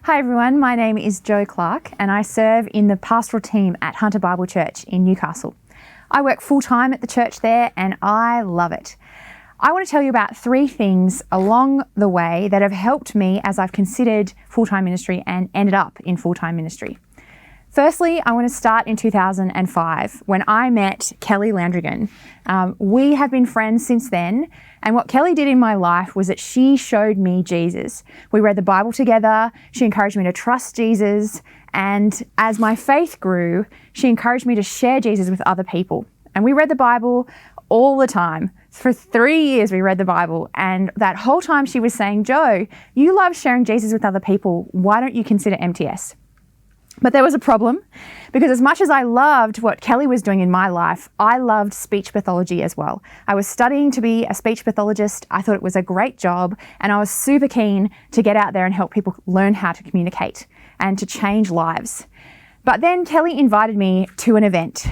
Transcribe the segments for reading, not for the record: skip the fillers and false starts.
Hi everyone, my name is Jo Clark and I serve in the pastoral team at Hunter Bible Church in Newcastle. I work full-time at the church there and I love it. I want to tell you about 3 things along the way that have helped me as I've considered full-time ministry and ended up in full-time ministry. Firstly, I want to start in 2005 when I met Kelly Landrigan. We have been friends since then, and what Kelly did in my life was that she showed me Jesus. We read the Bible together, she encouraged me to trust Jesus, and as my faith grew, she encouraged me to share Jesus with other people. And we read the Bible all the time. For 3 years we read the Bible, and that whole time she was saying, Jo, you love sharing Jesus with other people, why don't you consider MTS? But there was a problem, because as much as I loved what Kelly was doing in my life, I loved speech pathology as well. I was studying to be a speech pathologist. I thought it was a great job, and I was super keen to get out there and help people learn how to communicate and to change lives. But then Kelly invited me to an event.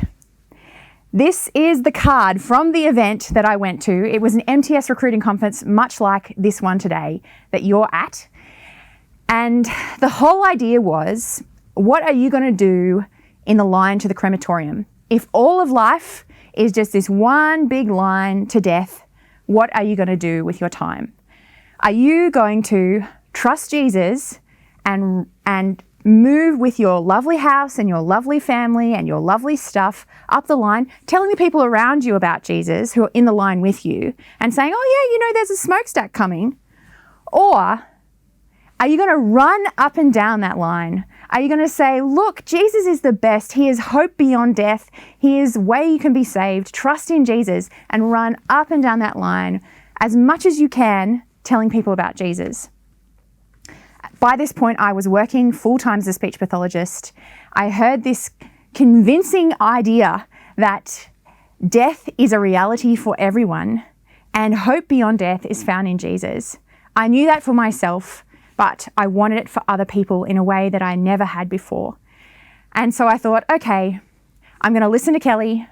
This is the card from the event that I went to. It was an MTS recruiting conference, much like this one today that you're at. And the whole idea was, what are you going to do in the line to the crematorium? If all of life is just this one big line to death, what are you going to do with your time? Are you going to trust Jesus and move with your lovely house and your lovely family and your lovely stuff up the line, telling the people around you about Jesus who are in the line with you and saying, oh yeah, there's a smokestack coming? Or are you going to run up and down that line? Are you going to say, look, Jesus is the best. He is hope beyond death. He is way you can be saved. Trust in Jesus and run up and down that line as much as you can, telling people about Jesus. By this point, I was working full-time as a speech pathologist. I heard this convincing idea that death is a reality for everyone and hope beyond death is found in Jesus. I knew that for myself, but I wanted it for other people in a way that I never had before. And so I thought, okay, I'm going to listen to Kelly.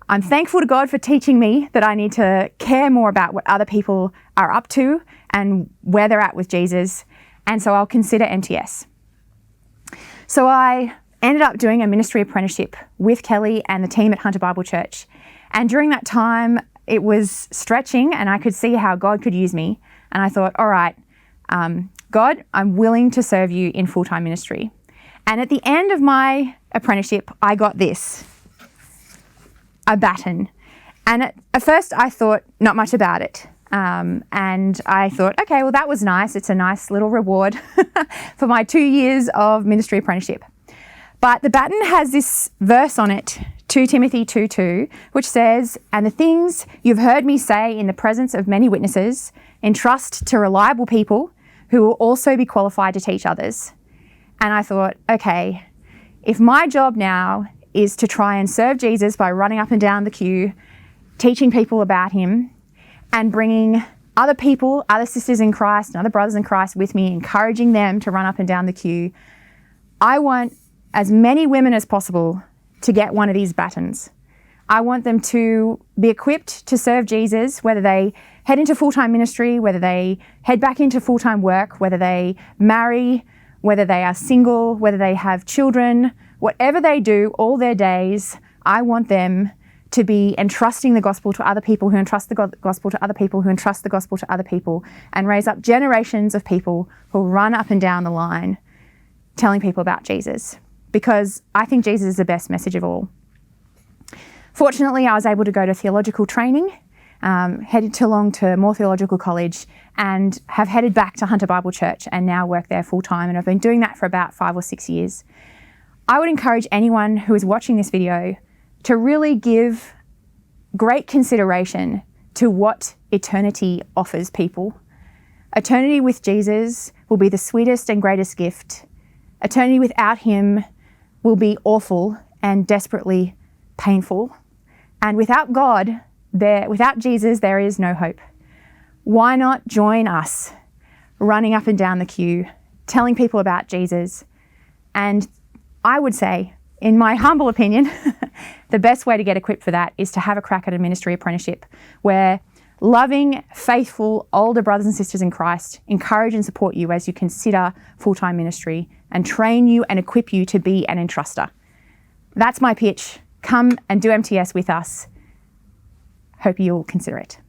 I'm thankful to God for teaching me that I need to care more about what other people are up to and where they're at with Jesus. And so I'll consider MTS. So I ended up doing a ministry apprenticeship with Kelly and the team at Hunter Bible Church. And during that time, it was stretching and I could see how God could use me. And I thought, all right, God, I'm willing to serve you in full-time ministry. And at the end of my apprenticeship, I got this, a baton. And at first I thought not much about it. And I thought, okay, well, that was nice. It's a nice little reward for my 2 years of ministry apprenticeship. But the baton has this verse on it, 2 Timothy 2:2, which says, and the things you've heard me say in the presence of many witnesses, entrust to reliable people who will also be qualified to teach others. And I thought, okay, if my job now is to try and serve Jesus by running up and down the queue, teaching people about him, and bringing other people, other sisters in Christ and other brothers in Christ with me, encouraging them to run up and down the queue, I want as many women as possible to get one of these batons. I want them to be equipped to serve Jesus, whether they head into full-time ministry, whether they head back into full-time work, whether they marry, whether they are single, whether they have children, whatever they do all their days, I want them to be entrusting the gospel to other people who entrust the gospel to other people who entrust the gospel to other people and raise up generations of people who run up and down the line telling people about Jesus. Because I think Jesus is the best message of all. Fortunately, I was able to go to theological training, headed along to More Theological College and have headed back to Hunter Bible Church and now work there full time, and I've been doing that for about 5 or 6 years. I would encourage anyone who is watching this video to really give great consideration to what eternity offers people. Eternity with Jesus will be the sweetest and greatest gift. Eternity without him will be awful and desperately painful. And without God, without Jesus, there is no hope. Why not join us running up and down the queue, telling people about Jesus? And I would say, in my humble opinion, the best way to get equipped for that is to have a crack at a ministry apprenticeship where loving, faithful older brothers and sisters in Christ encourage and support you as you consider full-time ministry and train you and equip you to be an entruster. That's my pitch. Come and do MTS with us. Hope you'll consider it.